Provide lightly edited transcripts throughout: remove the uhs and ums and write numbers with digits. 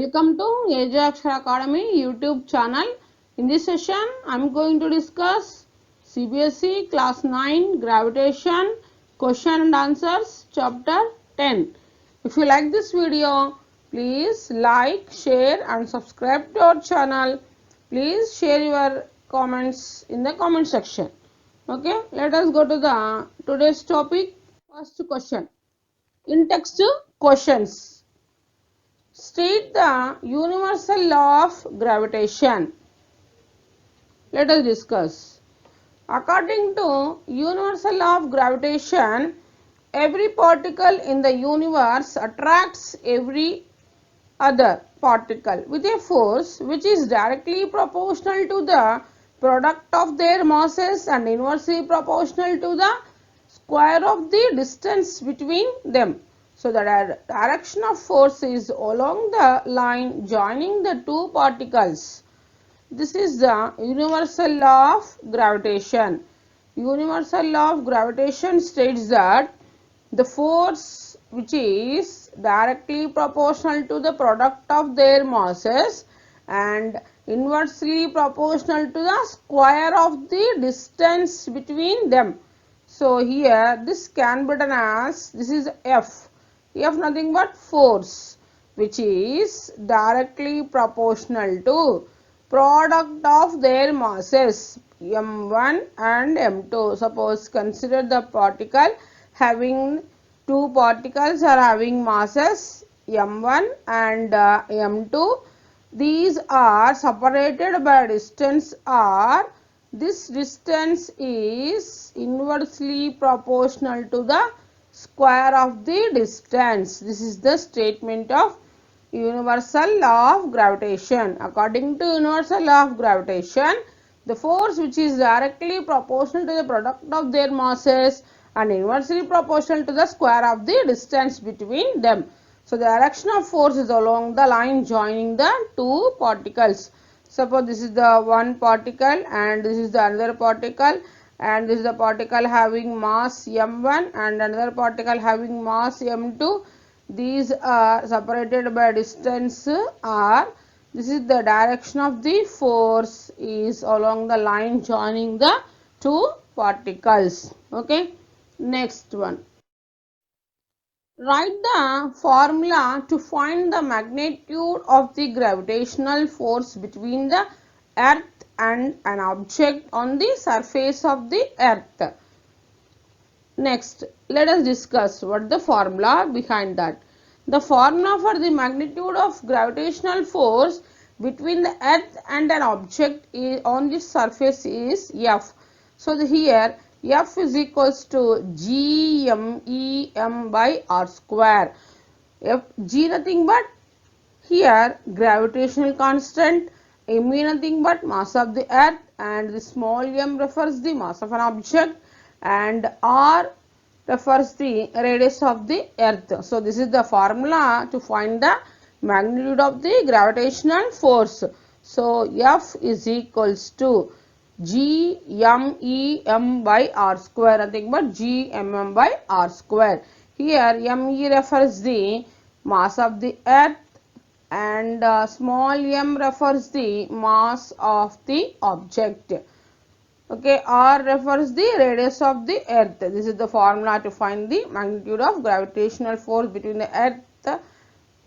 Welcome to Ajax Academy YouTube channel. In this session, I am going to discuss CBSE Class 9 Gravitation Question and Answers Chapter 10. If you like this video, please like, share and subscribe to our channel. Please share your comments in the comment section. Okay, let us go to the today's topic. First question. In text questions. State the universal law of gravitation. Let us discuss. According to universal law of gravitation, every particle in the universe attracts every other particle with a force which is directly proportional to the product of their masses and inversely proportional to the square of the distance between them. So the direction of force is along the line joining the two particles. This is the universal law of gravitation. Universal law of gravitation states that the force which is directly proportional to the product of their masses and inversely proportional to the square of the distance between them. So here this can be written as, this is F. F nothing but force which is directly proportional to product of their masses m1 and m2. Suppose consider the particle having two particles are having masses m1 and m2. These are separated by distance r. This distance is inversely proportional to the square of the distance. This is the statement of universal law of gravitation. According to universal law of gravitation, the force which is directly proportional to the product of their masses and inversely proportional to the square of the distance between them. So the direction of force is along the line joining the two particles. Suppose this is the one particle and this is the another particle, and this is the particle having mass m1 and another particle having mass m2. These are separated by distance r. This is the direction of the force is along the line joining the two particles. Okay. Next one. Write the formula to find the magnitude of the gravitational force between the earth and an object on the surface of the earth. Next, let us discuss what the formula behind that. The formula for the magnitude of gravitational force between the earth and an object on the surface is F. So here F is equals to GMEM by R square. G nothing but here gravitational constant, M nothing but mass of the earth, and the small m refers the mass of an object, and R refers the radius of the earth. So this is the formula to find the magnitude of the gravitational force. So F is equals to GMEM by R square, nothing but GMM by R square. Here ME refers the mass of the earth and small m refers the mass of the object. Okay, R refers the radius of the earth. This is the formula to find the magnitude of gravitational force between the earth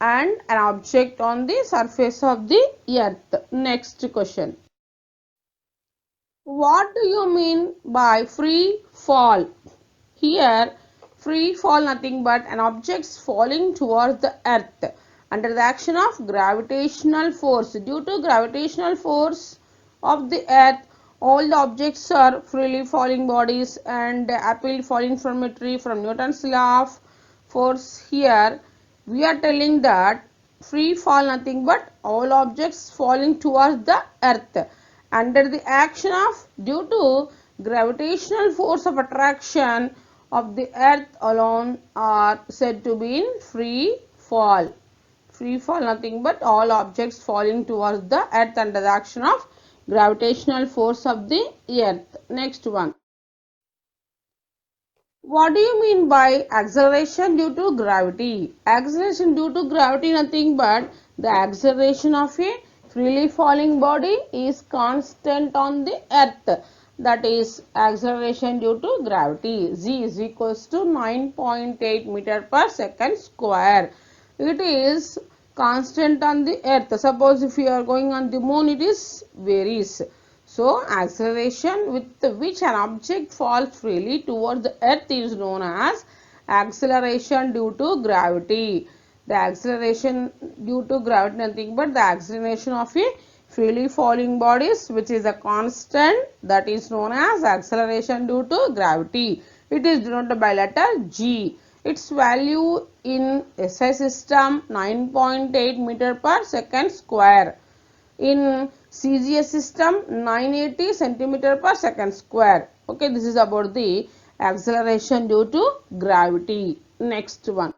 and an object on the surface of the earth. Next question. What do you mean by free fall? Here, free fall nothing but an object falling towards the earth under the action of gravitational force. Due to gravitational force of the earth, all the objects are freely falling bodies, and apple falling from a tree from Newton's law of force. Here, we are telling that free fall nothing but all objects falling towards the earth under the action of due to gravitational force of attraction of the earth alone are said to be in free fall. Free fall nothing but all objects falling towards the earth under the action of gravitational force of the earth. Next one. What do you mean by acceleration due to gravity? Acceleration due to gravity nothing but The acceleration of a freely falling body is constant on the earth. That is acceleration due to gravity. G is equals to 9.8 meter per second square. It is constant on the earth. Suppose if you are going on the moon, it is varies. So acceleration with which an object falls freely towards the earth is known as acceleration due to gravity. The acceleration due to gravity nothing but the acceleration of a freely falling bodies, which is a constant, that is known as acceleration due to gravity. It is denoted by letter G. Its value in SI system 9.8 meter per second square. In CGS system 980 centimeter per second square. Okay, this is about the acceleration due to gravity. Next one.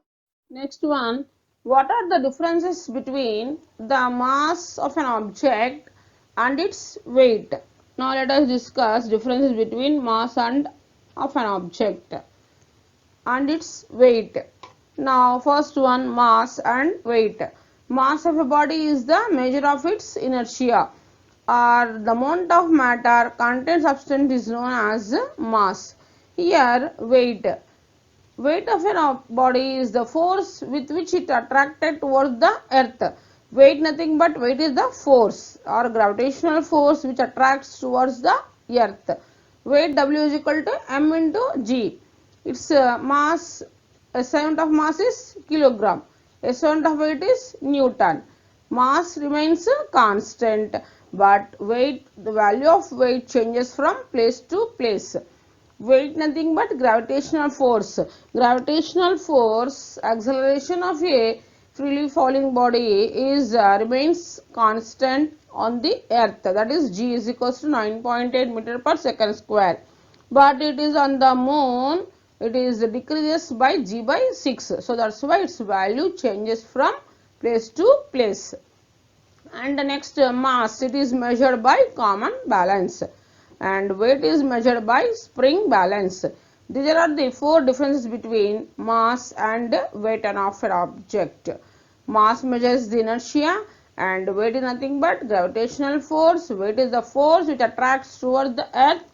What are the differences between the mass of an object and its weight? Now let us discuss differences between mass and of an object and its weight. Now first one, mass and weight. Mass of a body is the measure of its inertia, or the amount of matter contained substance is known as mass. Here weight. Weight of a body is the force with which it attracted towards the earth. Weight nothing but weight is the force or gravitational force which attracts towards the earth. Weight W is equal to m into g. Its mass, SI unit of mass is kilogram. SI unit of weight is Newton. Mass remains constant, but weight, the value of weight changes from place to place. Weight nothing but gravitational force. Gravitational force, acceleration of a freely falling body is remains constant on the earth, that is G is equals to 9.8 meter per second square. But it is on the moon, it is decreases by G by 6. So that's why its value changes from place to place. And the next mass, it is measured by common balance, and weight is measured by spring balance. These are the four differences between mass and weight of an object. Mass measures the inertia and weight is nothing but gravitational force. Weight is the force which attracts towards the earth.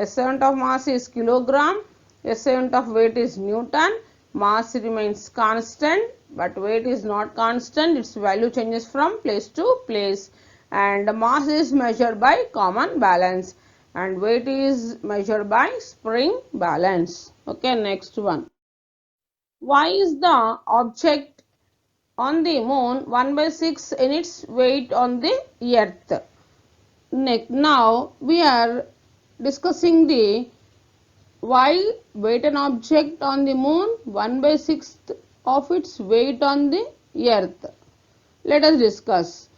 SI unit of mass is kilogram. SI unit of weight is Newton. Mass remains constant, but weight is not constant. Its value changes from place to place. And mass is measured by common balance, and weight is measured by spring balance. Okay, next one. Why is the object on the moon 1 by 6 in its weight on the earth? Now we are discussing the why weight an object on the moon 1 by 6th of its weight on the earth. Let us discuss.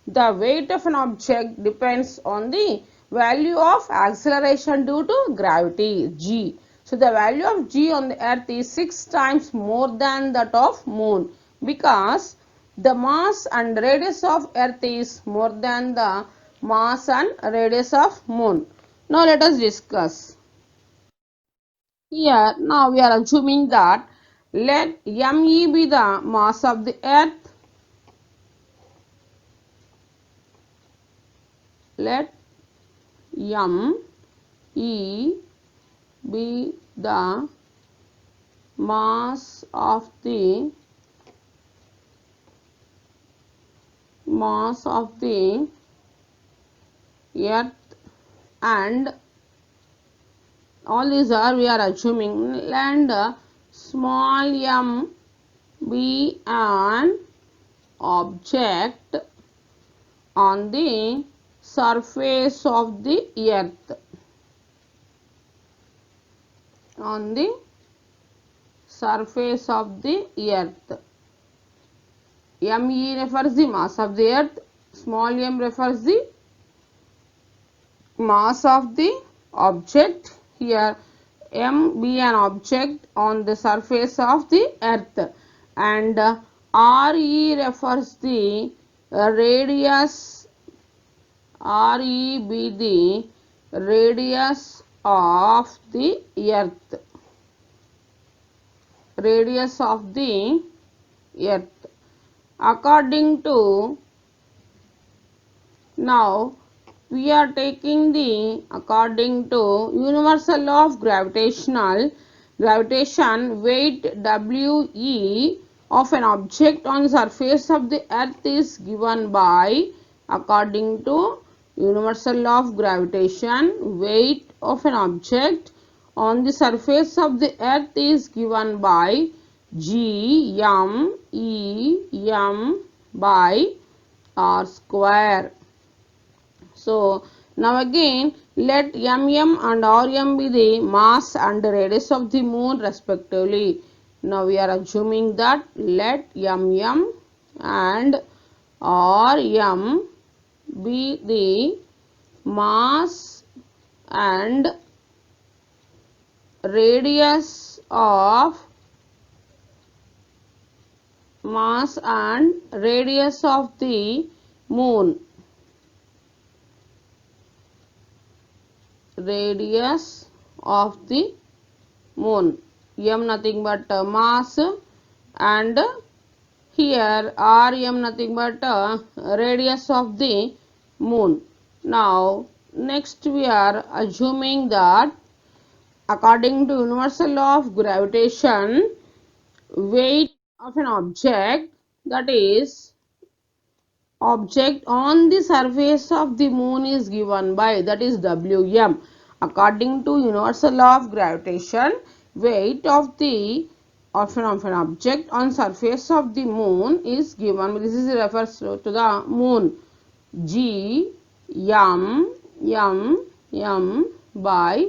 The weight of an object depends on the value of acceleration due to gravity, G. So the value of G on the earth is 6 times more than that of moon, because the mass and radius of earth is more than the mass and radius of moon. Now let us discuss. Here now we are assuming that let ME be the mass of the earth. Let M E be the mass of the earth, and all these are we are assuming, and small m be an object on the surface of the earth. On the surface of the earth. ME refers the mass of the earth, small m refers the mass of the object. Here m be an object on the surface of the earth, and RE refers the radius, RE be the radius of the earth, radius of the earth. according to, now we are taking the according to universal law of gravitation, weight We of an object on the surface of the earth is given by, according to universal law of gravitation, weight of an object on the surface of the earth is given by G(m)(E)(m) by r square. So now again let mm and rm be the mass and radius of the moon respectively. Now we are assuming that let mm and rm be the mass and radius of the moon. Radius of the moon. M nothing but mass, and here rm nothing but radius of the moon. Now next we are assuming that according to universal law of gravitation, weight of an object, that is object on the surface of the moon, is given by, that is Wm. According to universal law of gravitation, weight of an object on surface of the moon is given, this is refers to the moon, G(m)(m) by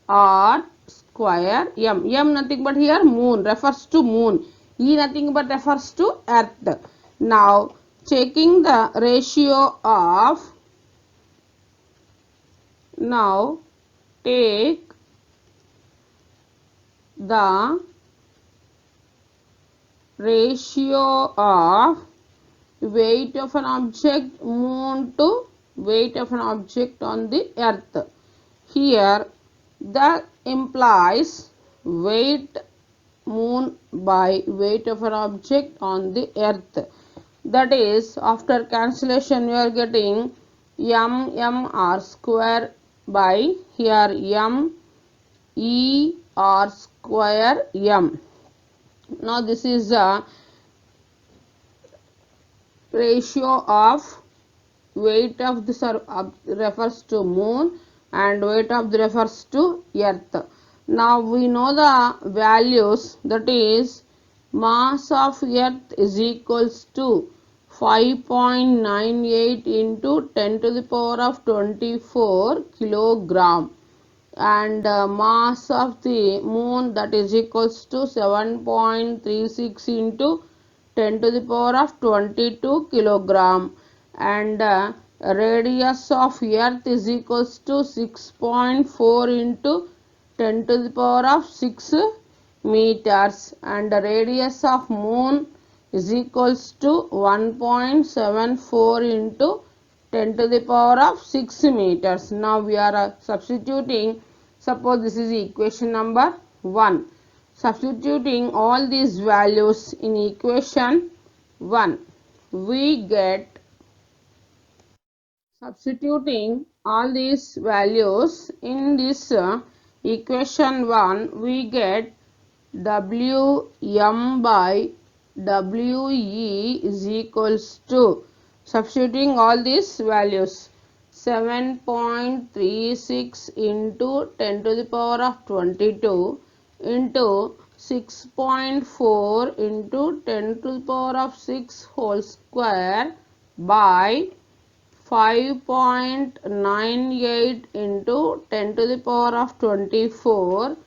r square m. M nothing but here moon, refers to moon. E nothing but refers to earth. Now checking the ratio of, now take the ratio of weight of an object moon to weight of an object on the earth. Here that implies weight moon by weight of an object on the earth. That is, after cancellation you are getting r square by here r square m. Now this is a ratio of weight of the refers to moon and weight of the refers to earth. Now we know the values, that is mass of earth is equals to 5.98 into 10 to the power of 24 kilogram, and mass of the moon, that is equals to 7.36 into 10 to the power of 22 kilogram, and radius of earth is equals to 6.4 into 10 to the power of 6 meters, and the radius of moon is equals to 1.74 into 10 to the power of 6 meters. Now we are substituting, suppose this is equation number 1. Substituting all these values in equation 1, we get, substituting all these values in this equation 1, we get Wm by We is equals to, substituting all these values, 7.36 into 10 to the power of 22 into 6.4 into 10 to the power of 6 whole square by 5.98 into 10 to the power of 24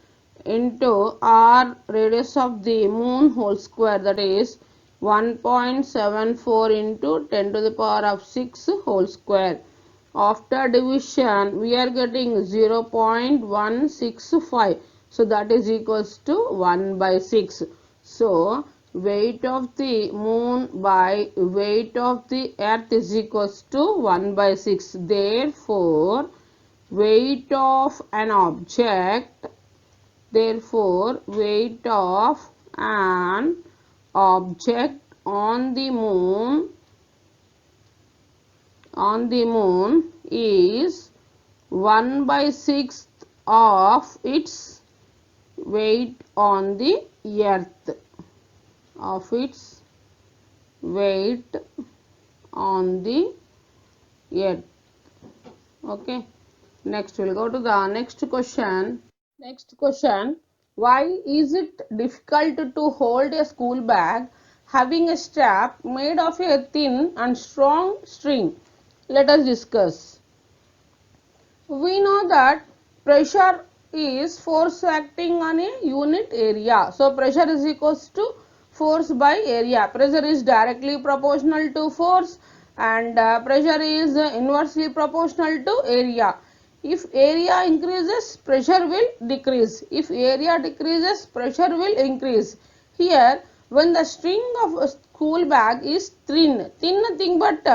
into r radius of the moon whole square, that is 1.74 into 10 to the power of 6 whole square. After division we are getting 0.165, so that is equals to 1 by 6. So weight of the moon by weight of the earth is equals to 1 by 6. Therefore weight of an object, therefore weight of an object on the moon is 1/6 of its weight on the earth, of its weight on the earth. Okay, next we'll go to the next question. Why is it difficult to hold a school bag having a strap made of a thin and strong string? Let us discuss. We know that pressure is force acting on a unit area. So pressure is equals to force by area. Pressure is directly proportional to force, and pressure is inversely proportional to area. If area increases, pressure will decrease. If area decreases, pressure will increase. Here, when the string of a school bag is thin nothing but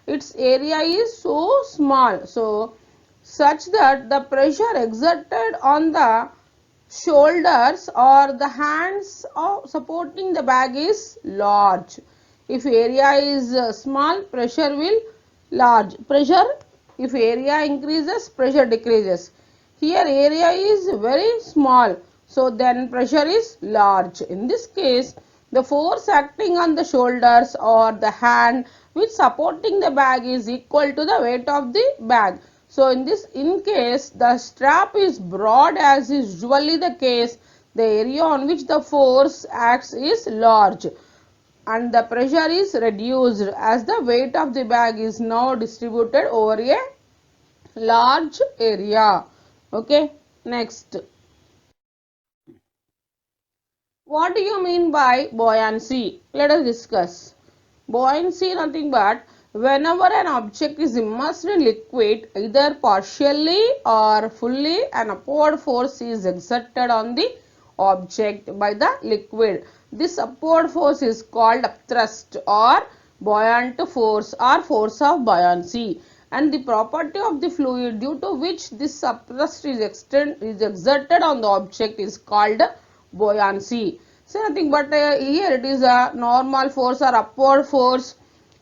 its area is so small. So such that the pressure exerted on the shoulders or the hands of supporting the bag is large. If area is small, pressure will large. If area increases, pressure decreases. Here area is very small, so then pressure is large. In this case, the force acting on the shoulders or the hand which supporting the bag is equal to the weight of the bag. So in case the strap is broad as is usually the case, the area on which the force acts is large and the pressure is reduced as the weight of the bag is now distributed over a large area. Okay, next. What do you mean by buoyancy? Let us discuss. Buoyancy nothing but whenever an object is immersed in liquid, either partially or fully, an upward force is exerted on the object by the liquid. This upward force is called upthrust or buoyant force or force of buoyancy, and the property of the fluid due to which this upthrust is exerted on the object is called buoyancy. So nothing but here it is a normal force or upward force.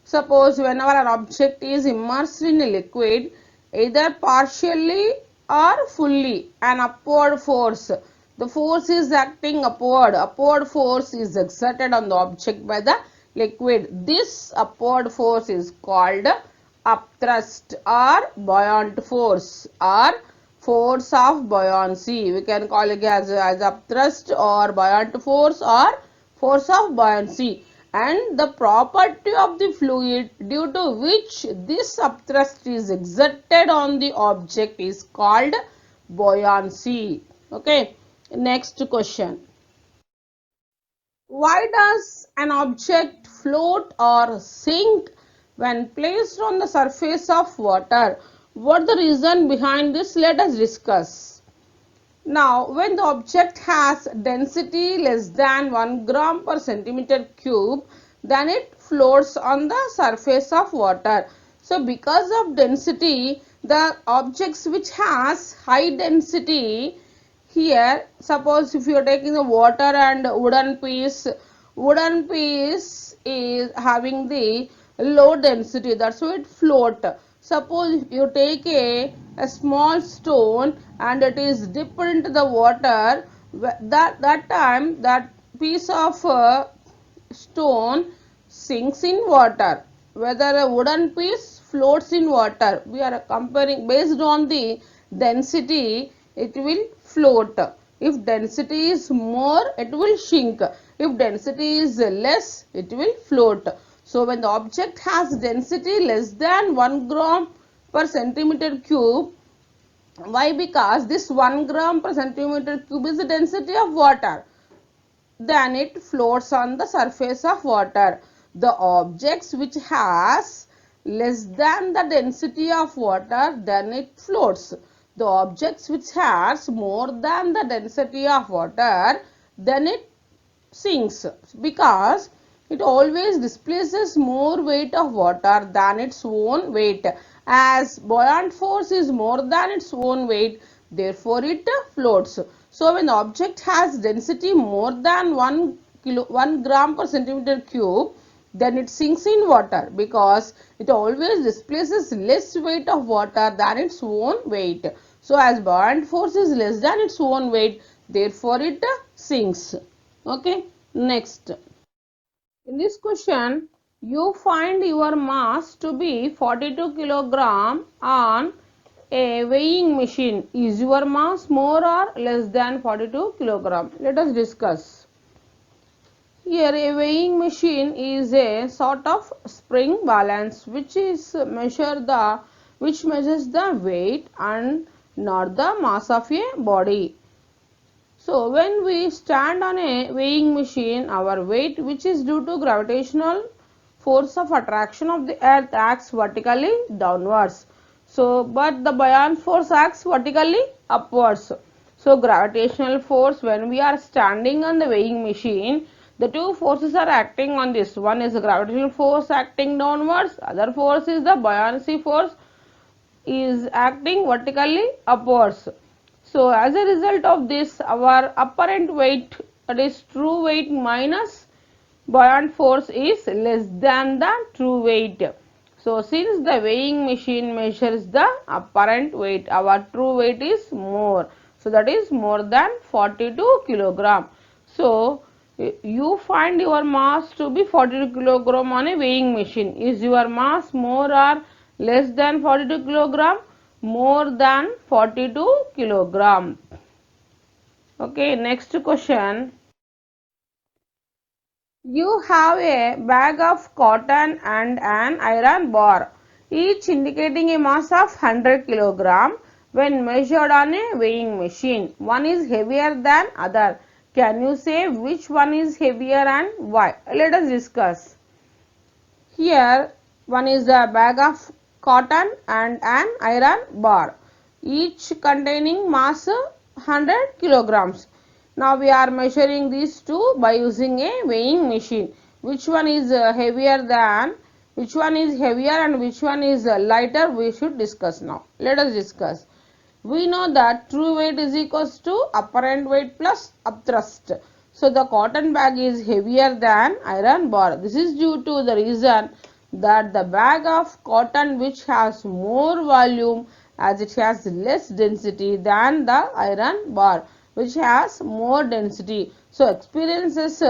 Suppose whenever an object is immersed in a liquid, either partially or fully, an upward force. The force is acting upward. Upward force is exerted on the object by the liquid. This upward force is called upthrust or buoyant force or force of buoyancy. We can call it as upthrust or buoyant force or force of buoyancy. And the property of the fluid due to which this upthrust is exerted on the object is called buoyancy. Okay, next question. Why does an object float or sink when placed on the surface of water? What the reason behind this? Let us discuss. Now, when the object has density less than 1 gram per centimeter cube, then it floats on the surface of water. So, because of density, the objects which has high density, here suppose if you are taking the water and wooden piece is having the low density, that's why it float. Suppose you take a small stone and it is dipped into the water, that time that piece of stone sinks in water. Whether a wooden piece floats in water, we are comparing based on the density, it will float. If density is more, it will sink. If density is less, it will float. So when the object has density less than 1 gram per centimeter cube, why? Because this 1 gram per centimeter cube is the density of water, then it floats on the surface of water. The objects which has less than the density of water, then it floats. The objects which has more than the density of water, then it sinks, because it always displaces more weight of water than its own weight. As buoyant force is more than its own weight, therefore it floats. So when the object has density more than 1 gram per centimeter cube, then it sinks in water because it always displaces less weight of water than its own weight. So as buoyant force is less than its own weight, therefore it sinks. Okay, next. In this question, you find your mass to be 42 kilogram on a weighing machine. Is your mass more or less than 42 kilogram? Let us discuss. Here a weighing machine is a sort of spring balance which measures the weight and not the mass of a body. So when we stand on a weighing machine, our weight, which is due to gravitational force of attraction of the earth, acts vertically downwards. So but the buoyant force acts vertically upwards. So gravitational force, when we are standing on the weighing machine, the two forces are acting on this. One is the gravitational force acting downwards, other force is the buoyancy force is acting vertically upwards. So as a result of this, our apparent weight, that is true weight minus buoyant force, is less than the true weight. So since the weighing machine measures the apparent weight, our true weight is more. So that is more than 42 kilogram. So you find your mass to be 42 kilogram on a weighing machine. Is your mass more or less than 42 kilogram? More than 42 kilogram. Okay, next question. You have a bag of cotton and an iron bar, each indicating a mass of 100 kilogram when measured on a weighing machine. One is heavier than other. Can you say which one is heavier and why? Let us discuss. Here one is a bag of cotton and an iron bar, each containing mass 100 kilograms. Now we are measuring these two by using a weighing machine. Which one is heavier and which one is lighter, we should discuss now. Let us discuss. We know that true weight is equals to apparent weight plus upthrust. So the cotton bag is heavier than iron bar. This is due to the reason that the bag of cotton, which has more volume as it has less density than the iron bar, which has more density. So experiences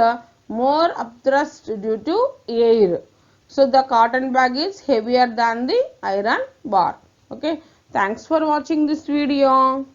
more upthrust due to air. So the cotton bag is heavier than the iron bar. Okay. Thanks for watching this video.